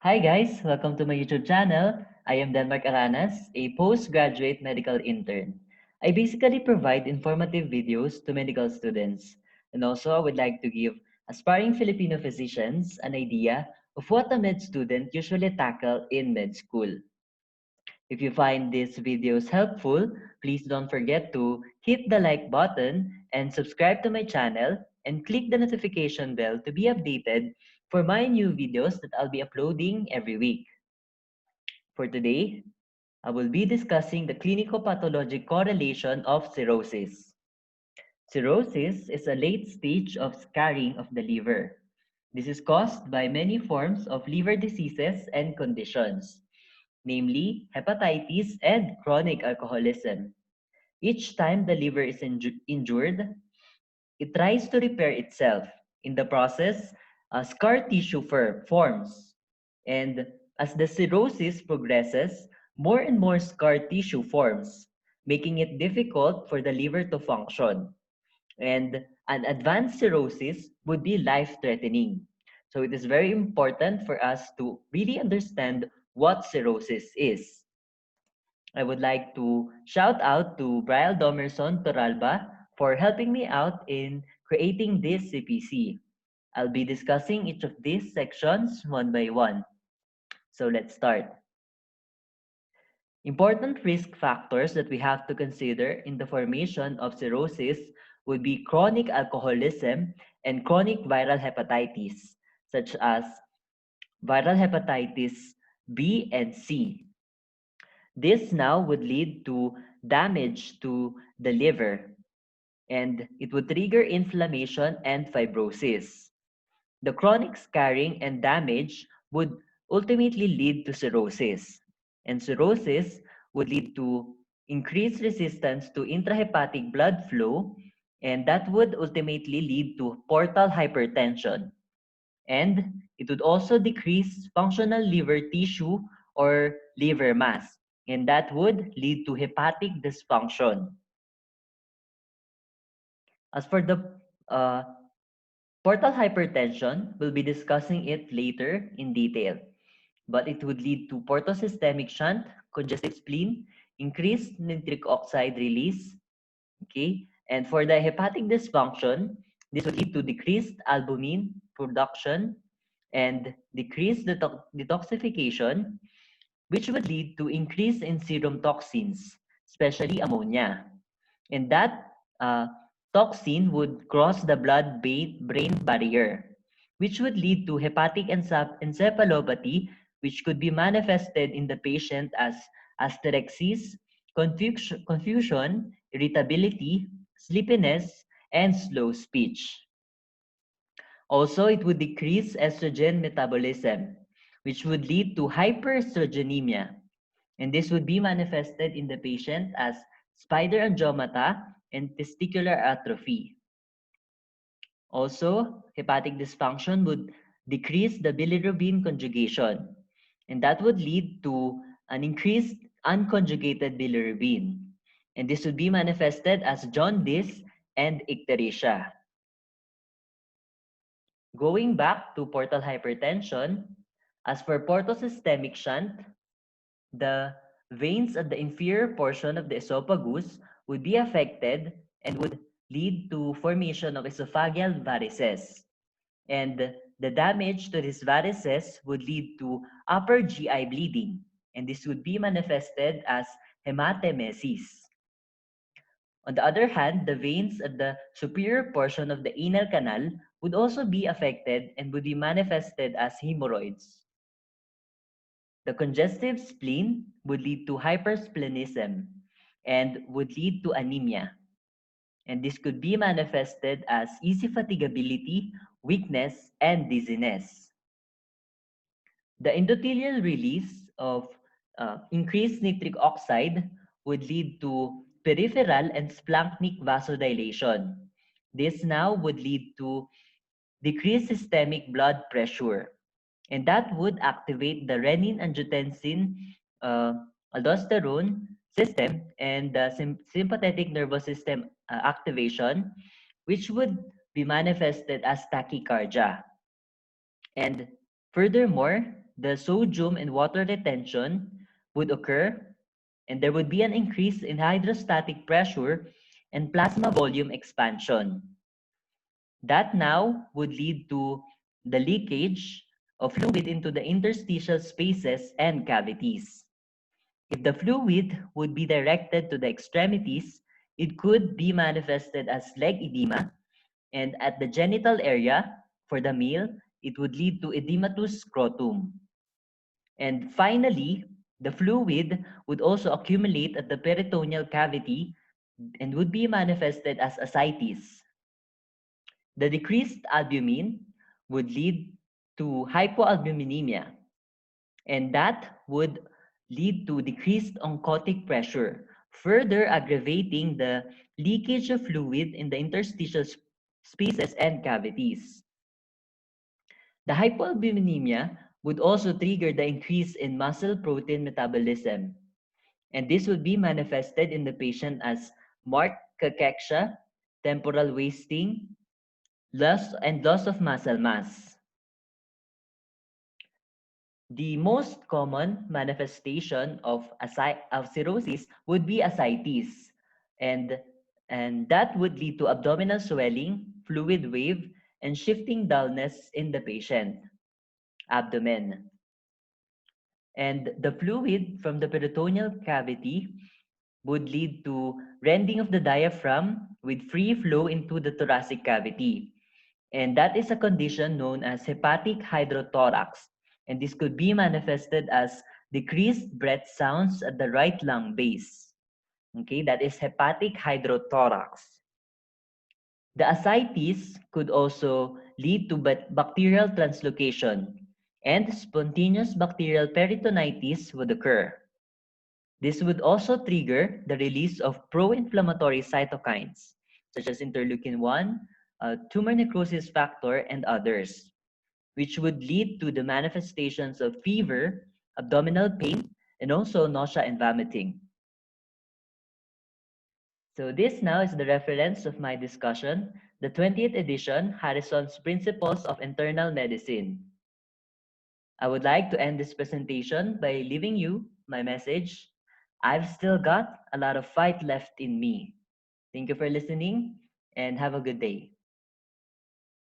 Hi guys, welcome to my YouTube channel. I am Denmark Aranas, a postgraduate medical intern. I basically provide informative videos to medical students, and also I would like to give aspiring Filipino physicians an idea of what a med student usually tackle in med school. If you find these videos helpful, please don't forget to hit the like button and subscribe to my channel and click the notification bell to be updated for my new videos that I'll be uploading every week. For today, I will be discussing the clinicopathologic correlation of cirrhosis. Cirrhosis is a late stage of scarring of the liver. This is caused by many forms of liver diseases and conditions, namely hepatitis and chronic alcoholism. Each time the liver is injured, it tries to repair itself. In the process, scar tissue forms. And as the cirrhosis progresses, more and more scar tissue forms, making it difficult for the liver to function. And an advanced cirrhosis would be life-threatening. So it is very important for us to really understand what cirrhosis is. I would like to shout out to Brylle Turalba for helping me out in creating this CPC. I'll be discussing each of these sections one by one. So let's start. Important risk factors that we have to consider in the formation of cirrhosis would be chronic alcoholism and chronic viral hepatitis, such as viral hepatitis B and C. This now would lead to damage to the liver, and it would trigger inflammation and fibrosis. The chronic scarring and damage would ultimately lead to cirrhosis, and cirrhosis would lead to increased resistance to intrahepatic blood flow, and that would ultimately lead to portal hypertension. And it would also decrease functional liver tissue or liver mass, and that would lead to hepatic dysfunction. As for the uh, portal hypertension, we'll be discussing it later in detail, but it would lead to portosystemic shunt, congestive spleen, increased nitric oxide release, okay? And for the hepatic dysfunction, this would lead to decreased albumin production and decreased detoxification, which would lead to increase in serum toxins, especially ammonia. And that toxin would cross the blood-brain barrier, which would lead to hepatic encephalopathy, which could be manifested in the patient as asterexis, confusion, irritability, sleepiness, and slow speech. Also, it would decrease estrogen metabolism, which would lead to hyperestrogenemia. And this would be manifested in the patient as spider angiomata and testicular atrophy. Also, hepatic dysfunction would decrease the bilirubin conjugation, and that would lead to an increased unconjugated bilirubin. And this would be manifested as jaundice and ictericia. Going back to portal hypertension, as for portosystemic shunt, the veins at the inferior portion of the esophagus would be affected and would lead to formation of esophageal varices. And the damage to these varices would lead to upper GI bleeding, and this would be manifested as hematemesis. On the other hand, the veins at the superior portion of the anal canal would also be affected and would be manifested as hemorrhoids. The congestive spleen would lead to hypersplenism and would lead to anemia. And this could be manifested as easy fatigability, weakness, and dizziness. The endothelial release of increased nitric oxide would lead to peripheral and splanchnic vasodilation. This now would lead to decreased systemic blood pressure, and that would activate the renin-angiotensin uh, aldosterone system and the sympathetic nervous system activation, which would be manifested as tachycardia. And furthermore, the sodium and water retention would occur, and there would be an increase in hydrostatic pressure and plasma volume expansion. That now would lead to the leakage of fluid into the interstitial spaces and cavities. If the fluid would be directed to the extremities, it could be manifested as leg edema, and at the genital area, for the male, it would lead to edematous scrotum. And finally, the fluid would also accumulate at the peritoneal cavity and would be manifested as ascites. The decreased albumin would lead to hypoalbuminemia, and that would lead to decreased oncotic pressure, further aggravating the leakage of fluid in the interstitial spaces and cavities. The hypoalbuminemia would also trigger the increase in muscle protein metabolism, and this would be manifested in the patient as marked cachexia, temporal wasting, loss of muscle mass. The most common manifestation of cirrhosis would be ascites, and, and that would lead to abdominal swelling, fluid wave, and shifting dullness in the patient abdomen. And the fluid from the peritoneal cavity would lead to rending of the diaphragm with free flow into the thoracic cavity. And that is a condition known as hepatic hydrothorax. And this could be manifested as decreased breath sounds at the right lung base. Okay, that is hepatic hydrothorax. The ascites could also lead to bacterial translocation, and spontaneous bacterial peritonitis would occur. This would also trigger the release of pro-inflammatory cytokines, such as interleukin-1, tumor necrosis factor, and others, which would lead to the manifestations of fever, abdominal pain, and also nausea and vomiting. So this now is the reference of my discussion, the 20th edition, Harrison's Principles of Internal Medicine. I would like to end this presentation by leaving you my message. I've still got a lot of fight left in me. Thank you for listening and have a good day.